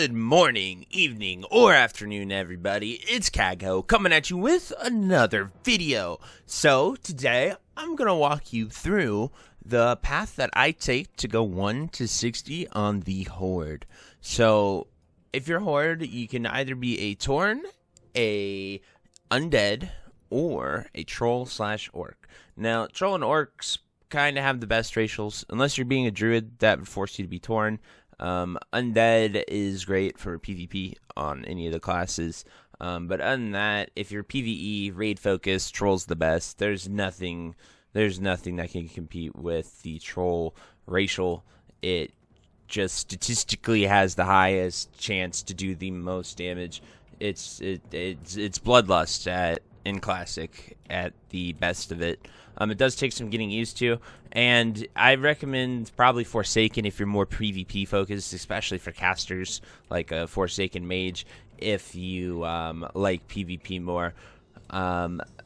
Good morning, evening, or afternoon, everybody. It's Kaghoe coming at you with another video. So, today, I'm going to walk you through the path that I take to go 1 to 60 on the Horde. So, if you're Horde, you can either be a Tauren, a Undead, or a Troll/Orc. Now, Troll and Orcs kind of have the best racials. Unless you're being a Druid, that would force you to be Tauren. Undead is great for PvP on any of the classes, but other than that, if you're PvE, raid focused, Troll's the best. There's nothing that can compete with the Troll racial. It just statistically has the highest chance to do the most damage. It's bloodlust in Classic at the best of it. It does take some getting used to, and I recommend probably Forsaken if you're more PvP focused, especially for casters like a Forsaken Mage if you like PvP more,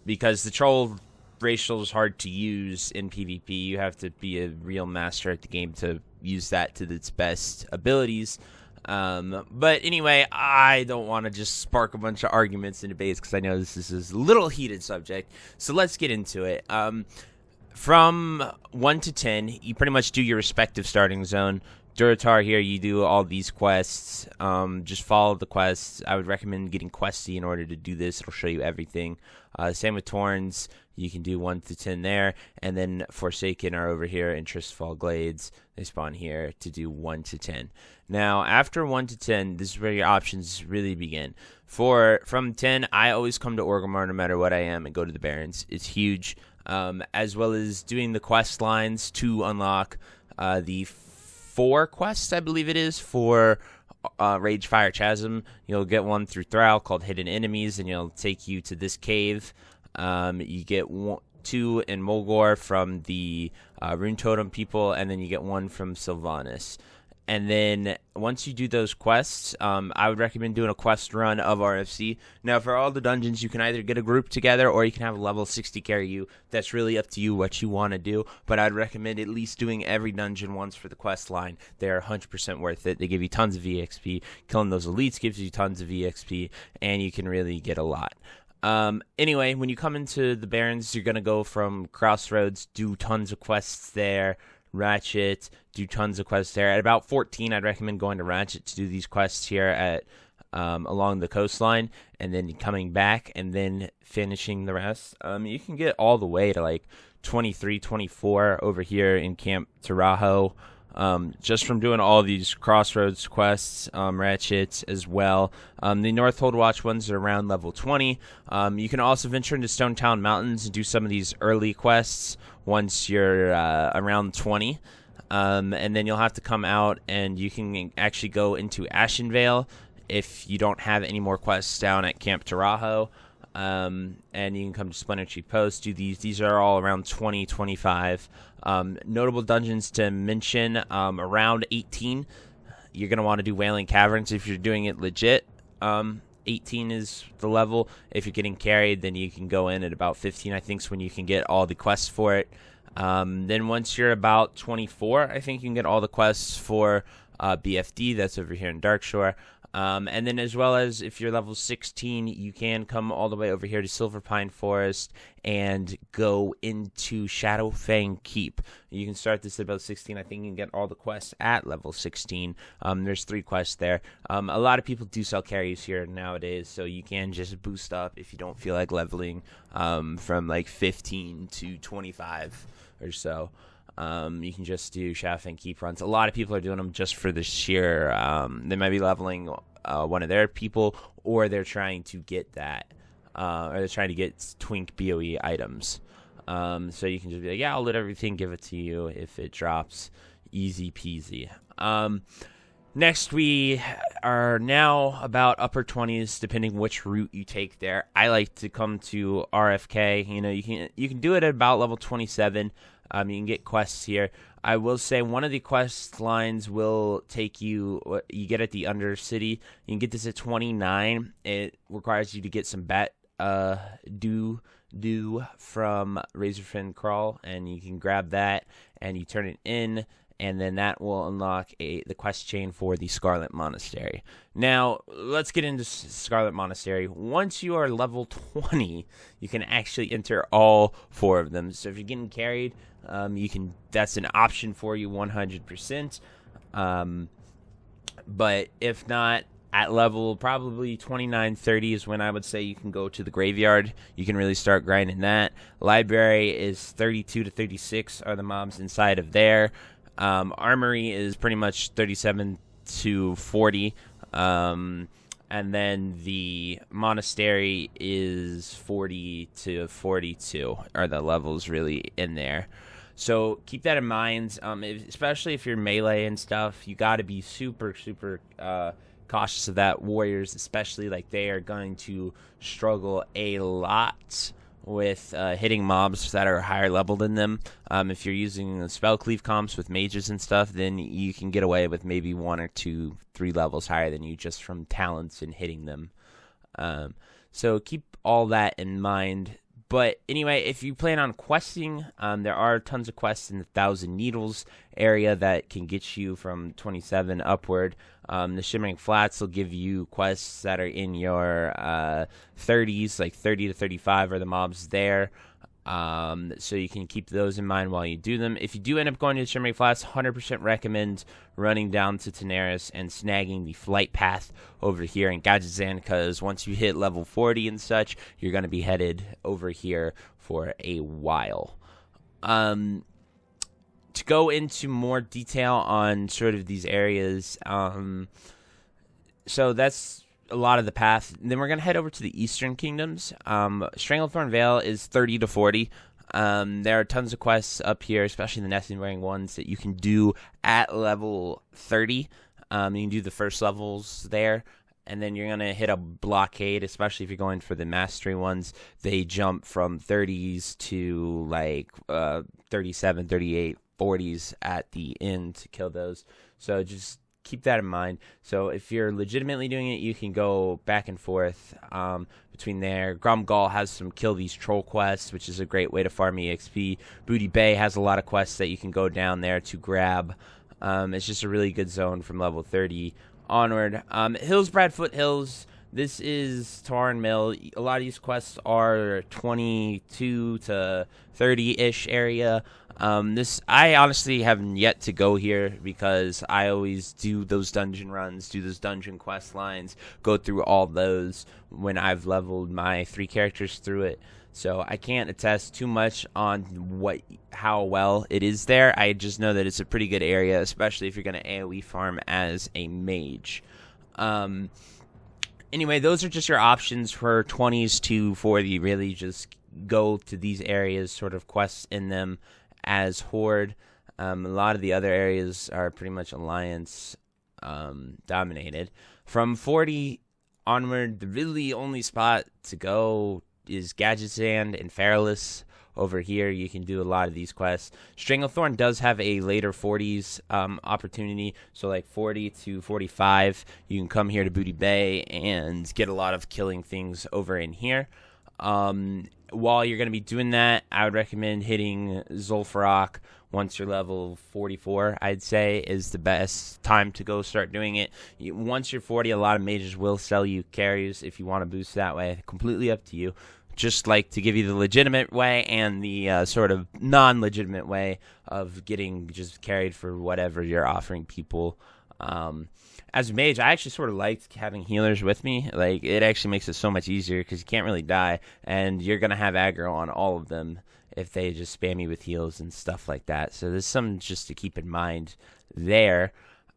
because the Troll racial is hard to use in PvP. You have to be a real master at the game to use that to its best abilities. But anyway, I don't want to just spark a bunch of arguments and debates because I know this is a little heated subject. So let's get into it. From 1 to 10, you pretty much do your respective starting zone. Durotar here, you do all these quests. Just follow the quests. I would recommend getting Questy in order to do this. It'll show you everything. Same with Taurens. You can do 1 to 10 there. And then Forsaken are over here in Tristfall Glades. They spawn here to do 1 to 10. Now, after 1 to 10, this is where your options really begin. From 10, I always come to Orgrimmar no matter what I am and go to the Barrens. It's huge. As well as doing the quest lines to unlock the 4 quests, I believe it is, for Rage Fire Chasm. You'll get one through Thrall called Hidden Enemies, and it'll take you to this cave. You get 2 in Mulgore from the Rune Totem people, and then you get 1 from Sylvanas. And then once you do those quests, I would recommend doing a quest run of RFC. Now, for all the dungeons, you can either get a group together or you can have a level 60 carry you. That's really up to you what you want to do. But I'd recommend at least doing every dungeon once for the quest line. They're 100% worth it. They give you tons of EXP. Killing those elites gives you tons of EXP, and you can really get a lot. Anyway, when you come into the Barrens, you're going to go from Crossroads, do tons of quests there. Ratchet, do tons of quests there. At about 14, I'd recommend going to Ratchet to do these quests here at along the coastline, and then coming back and then finishing the rest. You can get all the way to like 23, 24 over here in Camp Taurajo, just from doing all these Crossroads quests, Ratchets as well. The North Hold Watch ones are around level 20. You can also venture into Stone Town Mountains and do some of these early quests once you're around 20. And then you'll have to come out and you can actually go into Ashenvale if you don't have any more quests down at Camp Taurajo. And you can come to Splinter Tree Post, do these. These are all around 20, 25. Notable dungeons to mention, around 18. You're going to want to do Wailing Caverns if you're doing it legit. 18 is the level. If you're getting carried, then you can go in at about 15, I think, is when you can get all the quests for it. Then once you're about 24, I think you can get all the quests for BFD. That's over here in Darkshore. And then as well as if you're level 16, you can come all the way over here to Silverpine Forest and go into Shadowfang Keep. You can start this at level 16. I think you can get all the quests at level 16. There's 3 quests there. A lot of people do sell carries here nowadays, so you can just boost up if you don't feel like leveling from like 15 to 25 or so. You can just do Shadowfang Keep runs. A lot of people are doing them just for the sheer, they might be leveling one of their people, or they're trying to get that, or they're trying to get Twink BOE items. So you can just be like, yeah, I'll let everything give it to you if it drops. Easy peasy. Next, we are now about upper 20s, depending which route you take there. I like to come to RFK. You know, you can do it at about level 27. You can get quests here. I will say one of the quest lines will take you, you get at the Undercity. You can get this at 29. It requires you to get some bat dew from Razorfin Crawl, and you can grab that and you turn it in, and then that will unlock the quest chain for the Scarlet Monastery. Now, let's get into Scarlet Monastery. Once you are level 20, you can actually enter all 4 of them. So if you're getting carried, that's an option for you 100%. But if not, at level probably 29, 30 is when I would say you can go to the graveyard. You can really start grinding that. Library is 32 to 36 are the mobs inside of there. Armory is pretty much 37 to 40. And then the monastery is 40 to 42 are the levels really in there. So keep that in mind, especially if you're melee and stuff. You got to be super cautious of that. Warriors especially, like, they are going to struggle a lot with hitting mobs that are higher level than them. If you're using the spell cleave comps with mages and stuff, then you can get away with maybe 1 or 2, 3 levels higher than you just from talents and hitting them. So keep all that in mind. But anyway, if you plan on questing, there are tons of quests in the Thousand Needles area that can get you from 27 upward. The Shimmering Flats will give you quests that are in your 30s, like 30 to 35 are the mobs there. So you can keep those in mind while you do them. If you do end up going to the Shimmering Flats, 100% recommend running down to Tanaris and snagging the flight path over here in Kaghoe, because once you hit level 40 and such, you're going to be headed over here for a while. To go into more detail on sort of these areas, so that's a lot of the path. And then we're going to head over to the Eastern Kingdoms. Stranglethorn Vale is 30 to 40. There are tons of quests up here, especially the nesting wearing ones that you can do at level 30. You can do the first levels there, and then you're going to hit a blockade, especially if you're going for the mastery ones. They jump from 30s to like 37, 38, 40s at the end to kill those. So just keep that in mind. So if you're legitimately doing it, you can go back and forth between there. Gromgal has some kill these troll quests, which is a great way to farm EXP. Booty Bay has a lot of quests that you can go down there to grab. It's just a really good zone from level 30 onward. Hillsbrad Foothills, this is Tarn Mill. A lot of these quests are 22 to 30-ish area. I honestly haven't yet to go here because I always do those dungeon runs, do those dungeon quest lines, go through all those when I've leveled my 3 characters through it. So I can't attest too much on how well it is there. I just know that it's a pretty good area, especially if you're going to AoE farm as a mage. Anyway, those are just your options for 20s to 40. Really just go to these areas, sort of quests in them as Horde. A lot of the other areas are pretty much Alliance dominated. From 40 onward, the really only spot to go is Gadgetzand and Feralus. Over here, you can do a lot of these quests. Stranglethorn does have a later 40s opportunity, so like 40 to 45, you can come here to Booty Bay and get a lot of killing things over in here. While you're going to be doing that, I would recommend hitting Zul'Farrak once you're level 44, I'd say, is the best time to go start doing it. Once you're 40, a lot of mages will sell you carries if you want to boost that way. Completely up to you. Just like to give you the legitimate way and the sort of non-legitimate way of getting just carried for whatever you're offering people. As a mage, I actually sort of liked having healers with me. Like, it actually makes it so much easier because you can't really die, and you're going to have aggro on all of them if they just spam you with heals and stuff like that. So there's something just to keep in mind there.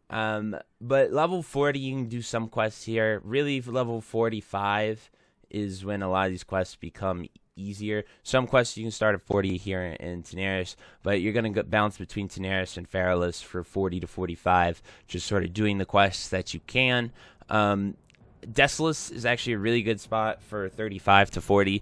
But level 40, you can do some quests here. Really, level 45 is when a lot of these quests become easier. Some quests you can start at 40 here in Tanaris, but you're going to bounce between Tanaris and Feralus for 40 to 45, just sort of doing the quests that you can. Desolus is actually a really good spot for 35 to 40.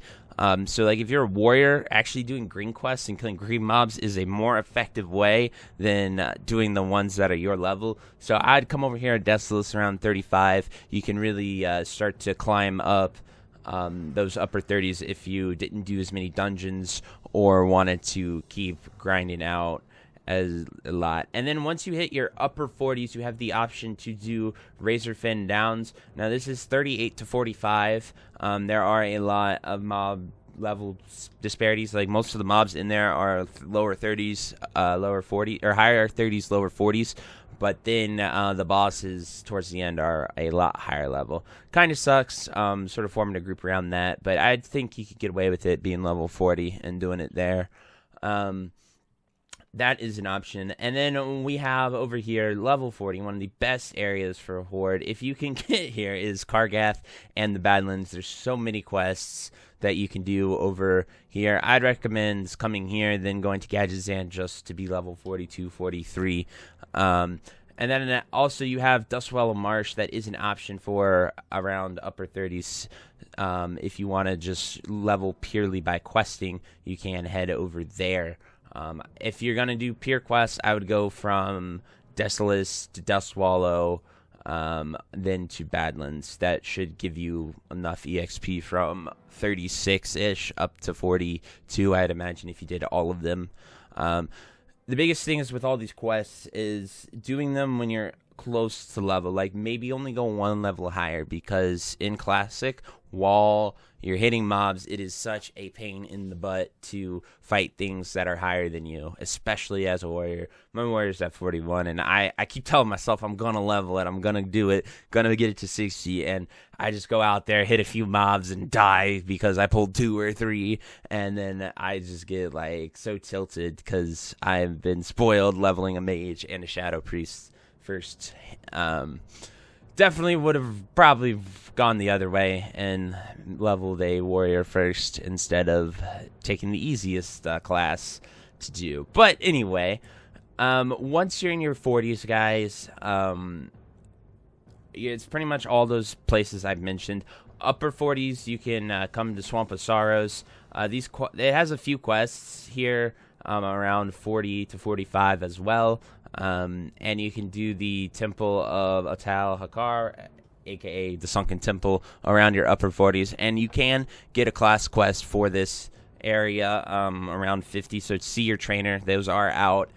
So like if you're a warrior, actually doing green quests and killing green mobs is a more effective way than doing the ones that are your level. So I'd come over here at Desolus around 35. You can really start to climb up those upper 30s if you didn't do as many dungeons or wanted to keep grinding out as a lot. And then once you hit your upper 40s, you have the option to do Razorfin Downs. Now this is 38 to 45. There are a lot of mob level disparities. Like most of the mobs in there are lower 30s, lower 40, or higher 30s, lower 40s. But then the bosses towards the end are a lot higher level. Kind of sucks, sort of forming a group around that. But I think you could get away with it being level 40 and doing it there. That is an option. And then we have over here level 40, one of the best areas for a Horde. If you can get here is Kargath and the Badlands. There's so many quests that you can do over here. I'd recommend coming here, then going to Gadgetzan just to be level 42, 43. And then also you have Dustwallow Marsh. That is an option for around upper 30s. If you want to just level purely by questing, you can head over there. If you're going to do pure quests, I would go from Desolace to Dustwallow, then to Badlands. That should give you enough EXP from 36-ish up to 42, I'd imagine, if you did all of them. The biggest thing is with all these quests is doing them when you're close to level. Like maybe only go one level higher, because in Classic, while you're hitting mobs, it is such a pain in the butt to fight things that are higher than you, especially as a warrior. My warrior's at 41, and I keep telling myself I'm going to level it, I'm going to do it, going to get it to 60, and I just go out there, hit a few mobs, and die because I pulled 2 or 3, and then I just get, like, so tilted because I've been spoiled leveling a mage and a shadow priest first. Definitely would have probably gone the other way and leveled a warrior first instead of taking the easiest class to do. But anyway, once you're in your 40s, guys, it's pretty much all those places I've mentioned. Upper 40s, you can come to Swamp of Sorrows. It has a few quests here, around 40 to 45 as well. And you can do the Temple of Atal Hakar, aka the Sunken Temple, around your upper 40s. And you can get a class quest for this area around 50. So see your trainer. Those are out.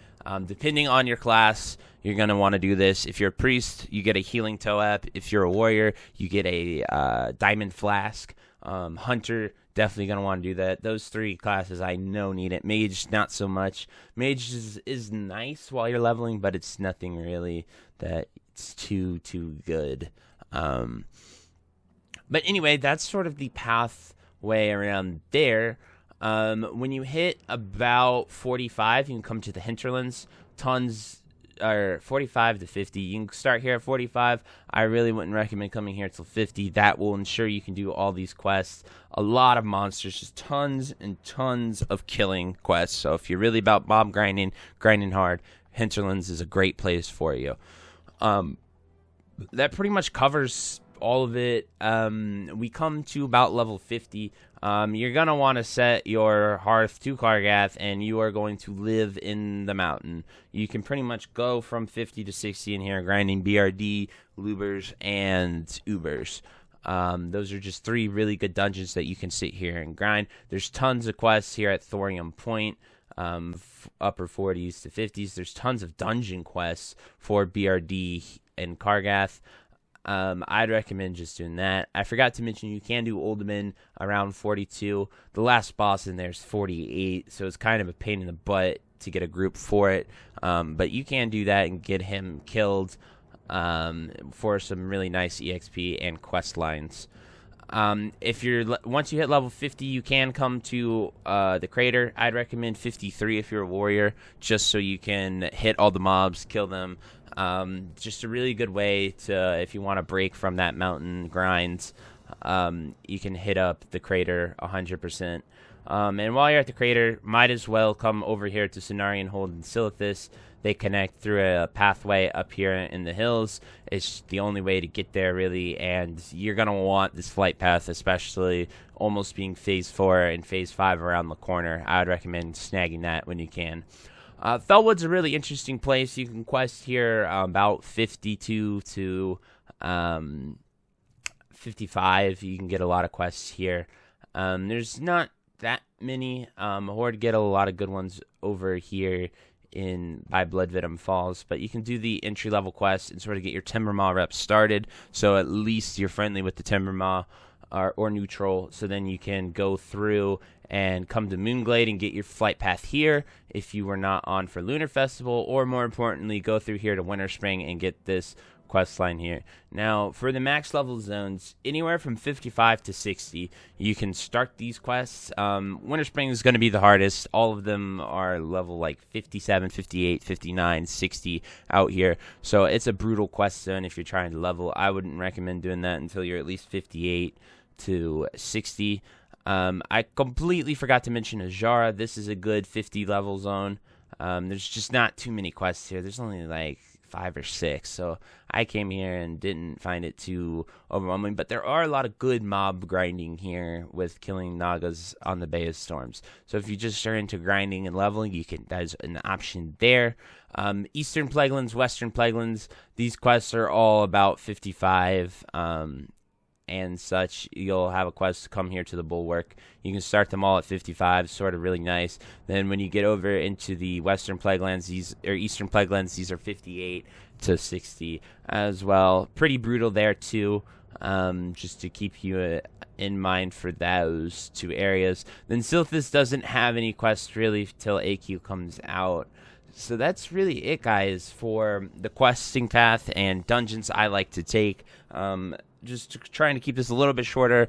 Depending on your class, you're going to want to do this. If you're a priest, you get a healing toe-up. If you're a warrior, you get a diamond flask. Hunter, definitely going to want to do that. Those 3 classes I know need it. Mage, not so much. Mage is nice while you're leveling, but it's nothing really that it's too good. But anyway, that's sort of the pathway around there. When you hit about 45, you can come to the hinterlands. Or 45 to 50. You can start here at 45. I really wouldn't recommend coming here till 50. That will ensure you can do all these quests. A lot of monsters, just tons and tons of killing quests. So if you're really about mob grinding hard, Hinterlands is a great place for you. That pretty much covers all of it. We come to about level 50. You're going to want to set your hearth to Kargath, and you are going to live in the mountain. You can pretty much go from 50 to 60 in here, grinding BRD, Lubers, and Ubers. Those are just 3 really good dungeons that you can sit here and grind. There's tons of quests here at Thorium Point, upper 40s to 50s. There's tons of dungeon quests for BRD and Kargath. I'd recommend just doing that. I forgot to mention you can do Uldaman around 42. The last boss in there is 48, so it's kind of a pain in the butt to get a group for it. But you can do that and get him killed for some really nice EXP and quest lines. Once you hit level 50, you can come to the crater. I'd recommend 53 if you're a warrior, just so you can hit all the mobs, kill them. Just a really good way to, if you want to break from that mountain grind, you can hit up the crater 100%. And while you're at the crater, might as well come over here to Cenarian Hold and Silithus. They connect through a pathway up here in the hills. It's the only way to get there, really, and you're going to want this flight path, especially almost being Phase 4 and Phase 5 around the corner. I would recommend snagging that when you can. Felwood's a really interesting place. You can quest here about 52 to 55. You can get a lot of quests here. There's not that many. Horde get a lot of good ones over here by Bloodvenom Falls, but you can do the entry-level quest and sort of get your Timbermaw rep started, so at least you're friendly with the Timbermaw or neutral, so then you can go through and come to Moonglade and get your flight path here if you were not on for Lunar Festival, or more importantly, go through here to Winterspring and get this quest line here. Now, for the max level zones, anywhere from 55 to 60, you can start these quests. Winterspring is going to be the hardest. All of them are level like 57, 58, 59, 60 out here. So it's a brutal quest zone if you're trying to level. I wouldn't recommend doing that until you're at least 58 to 60. I completely forgot to mention Ajara. This is a good 50 level zone. There's just not too many quests here. There's only like 5 or 6, so I came here and didn't find it too overwhelming, but there are a lot of good mob grinding here with killing Nagas on the Bay of Storms. So if you just are into grinding and leveling, that is an option there. Eastern Plaguelands, Western Plaguelands, these quests are all about 55 and such. You'll have a quest to come here to the Bulwark. You can start them all at 55, sort of really nice. Then when you get over into the Western Plaguelands, Eastern Plaguelands, these are 58 to 60 as well. Pretty brutal there too, just to keep you in mind for those two areas. Then Silthus doesn't have any quests really till AQ comes out. So that's really it, guys, for the questing path and dungeons I like to take. Just trying to keep this a little bit shorter.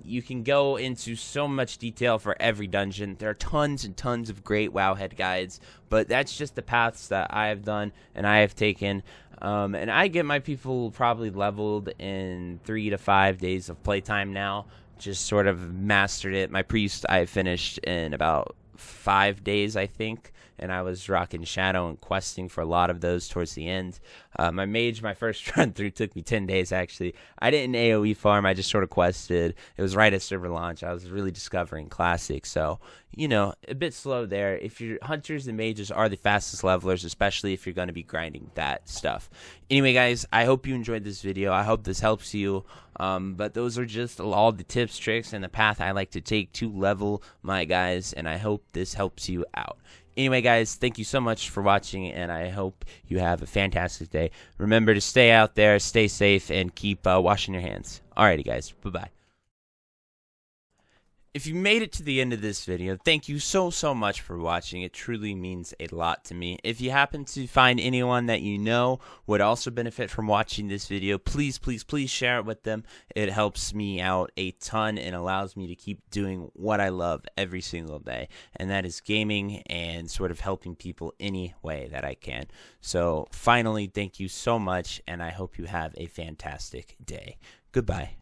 You can go into so much detail for every dungeon. There are tons and tons of great Wowhead guides, but that's just the paths that I have done and I have taken. And I get my people probably leveled in 3 to 5 days of playtime now. Just sort of mastered it. My priest I finished in about 5 days, I think, and I was rocking Shadow and questing for a lot of those towards the end. My Mage, my first run through took me 10 days, actually. I didn't AoE farm, I just sort of quested. It was right at server launch. I was really discovering Classic, so, you know, a bit slow there. If your Hunters and Mages are the fastest levelers, especially if you're going to be grinding that stuff. Anyway, guys, I hope you enjoyed this video. I hope this helps you. But those are just all the tips, tricks, and the path I like to take to level my guys, and I hope this helps you out. Anyway, guys, thank you so much for watching, and I hope you have a fantastic day. Remember to stay out there, stay safe, and keep washing your hands. Alrighty, guys. Bye-bye. If you made it to the end of this video, thank you so much for watching. It truly means a lot to me. If you happen to find anyone that you know would also benefit from watching this video, please share it with them. It helps me out a ton and allows me to keep doing what I love every single day, and that is gaming and sort of helping people any way that I can. So finally, thank you so much, and I hope you have a fantastic day. Goodbye.